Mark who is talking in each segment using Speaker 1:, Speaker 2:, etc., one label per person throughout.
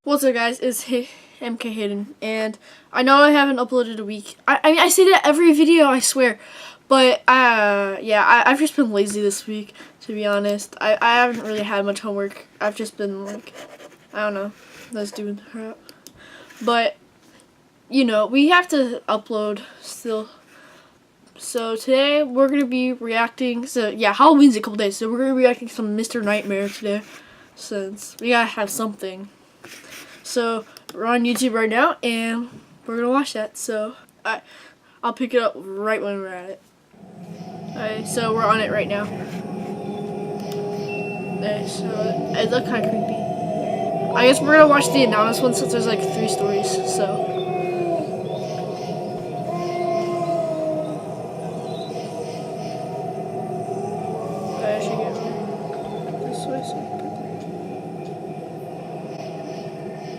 Speaker 1: What's up, guys? It's MK Hayden, and I know I haven't uploaded a week. I say that every video, I swear, but yeah, I've just been lazy this week, to be honest. I haven't really had much homework. I've just been like, I don't know, just doing crap. But you know, we have to upload still. So today we're gonna be reacting. So yeah, Halloween's a couple days, so we're gonna be reacting to some Mr. Nightmare today, since we gotta have something. So we're on YouTube right now, and we're gonna watch that. So I'll pick it up right when we're at it. Alright, so we're on it right now. Okay, so it looked kind of creepy. I guess we're gonna watch the anonymous one since there's like 3 stories. So. I should get this way.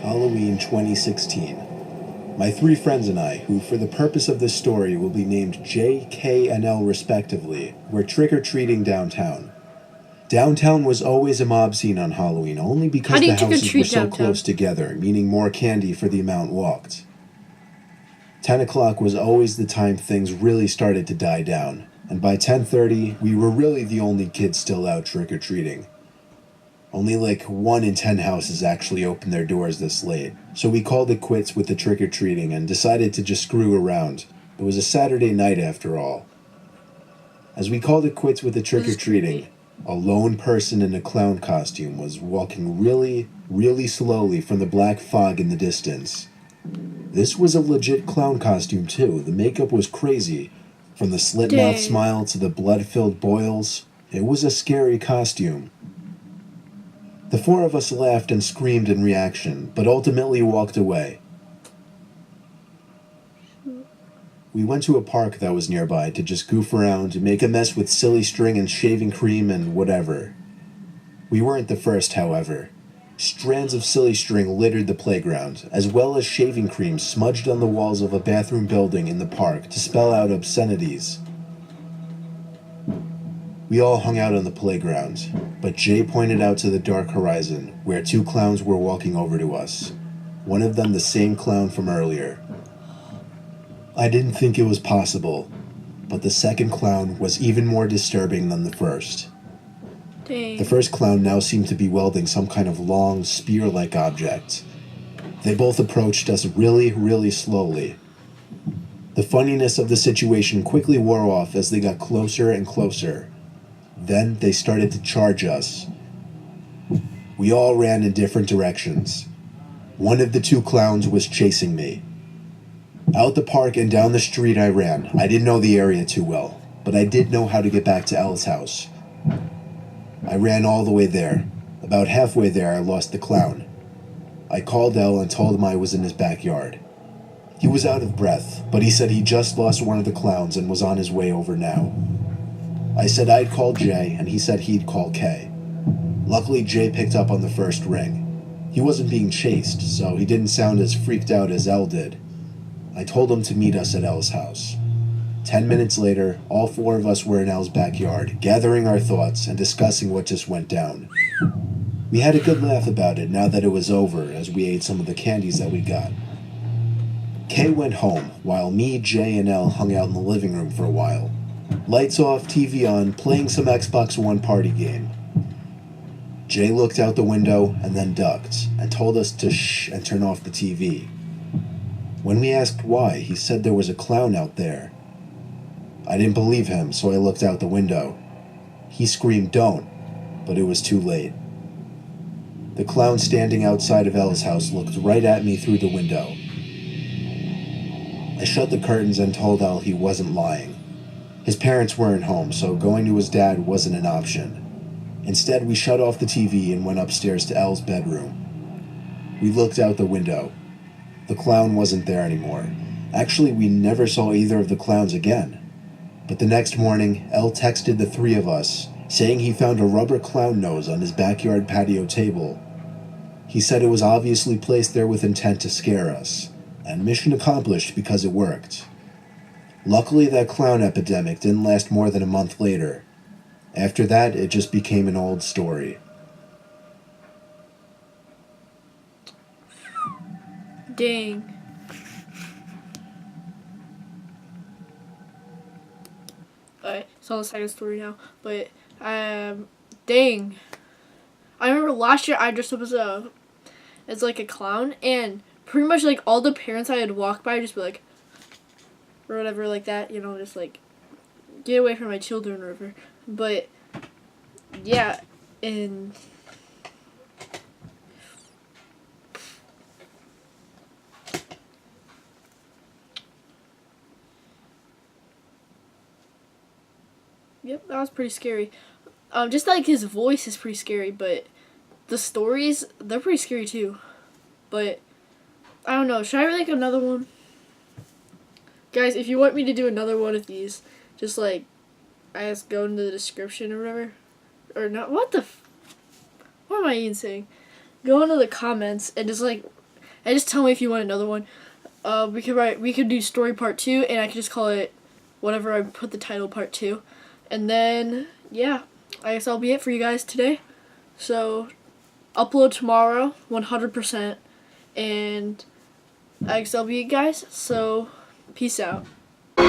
Speaker 2: Halloween 2016. My 3 friends and I, who for the purpose of this story will be named J, K, and L respectively, were trick-or-treating downtown. Downtown was always a mob scene on Halloween, only because the houses were so close together, meaning more candy for the amount walked. 10 o'clock was always the time things really started to die down, and by 10:30, we were really the only kids still out trick-or-treating. Only like 1 in 10 houses actually opened their doors this late, so we called it quits with the trick-or-treating and decided to just screw around. It was a Saturday night after all. As we called it quits with the trick-or-treating, a lone person in a clown costume was walking really, really slowly from the black fog in the distance. This was a legit clown costume too. The makeup was crazy. From the slit-mouth smile to the blood-filled boils, it was a scary costume. The 4 of us laughed and screamed in reaction, but ultimately walked away. We went to a park that was nearby to just goof around and make a mess with silly string and shaving cream and whatever. We weren't the first, however. Strands of silly string littered the playground, as well as shaving cream smudged on the walls of a bathroom building in the park to spell out obscenities. We all hung out on the playground, but Jay pointed out to the dark horizon, where 2 clowns were walking over to us. One of them the same clown from earlier. I didn't think it was possible, but the second clown was even more disturbing than the first. The first clown now seemed to be wielding some kind of long, spear-like object. They both approached us really, really slowly. The funniness of the situation quickly wore off as they got closer and closer. Then they started to charge us. We all ran in different directions. One of the 2 clowns was chasing me. Out the park and down the street I ran. I didn't know the area too well, but I did know how to get back to Elle's house. I ran all the way there. About halfway there, I lost the clown. I called Elle and told him I was in his backyard. He was out of breath, but he said he just lost one of the clowns and was on his way over now. I said I'd call Jay, and he said he'd call Kay. Luckily, Jay picked up on the first ring. He wasn't being chased, so he didn't sound as freaked out as Elle did. I told him to meet us at Elle's house. 10 minutes later, all 4 of us were in Elle's backyard, gathering our thoughts and discussing what just went down. We had a good laugh about it now that it was over, as we ate some of the candies that we got. Kay went home, while me, Jay, and Elle hung out in the living room for a while. Lights off, TV on, playing some Xbox One party game. Jay looked out the window and then ducked, and told us to shh and turn off the TV. When we asked why, he said there was a clown out there. I didn't believe him, so I looked out the window. He screamed, "Don't," but it was too late. The clown standing outside of Elle's house looked right at me through the window. I shut the curtains and told Elle he wasn't lying. His parents weren't home, so going to his dad wasn't an option. Instead, we shut off the TV and went upstairs to Elle's bedroom. We looked out the window. The clown wasn't there anymore. Actually, we never saw either of the clowns again. But the next morning, Elle texted the 3 of us, saying he found a rubber clown nose on his backyard patio table. He said it was obviously placed there with intent to scare us, and mission accomplished because it worked. Luckily, that clown epidemic didn't last more than a month later. After that, it just became an old story.
Speaker 1: Dang. Alright, it's on the second story now. But, dang. I remember last year I dressed up as like a clown, and pretty much like all the parents I had walked by just be like, or whatever like that, you know, just like, get away from my children or whatever. But, yeah, and... Yep, that was pretty scary. Just like his voice is pretty scary, but the stories, they're pretty scary too. But, I don't know, should I make another one? Guys, if you want me to do another one of these, just like, I just go into the description or whatever. Or not, what am I even saying? Go into the comments and just tell me if you want another one. We could do story part 2, and I could just call it whatever I put the title part 2. And then, yeah, I guess that'll be it for you guys today. So, upload tomorrow, 100%. And I guess that'll be it, guys. So, peace out.
Speaker 3: Feel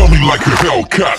Speaker 3: me like a Hellcat.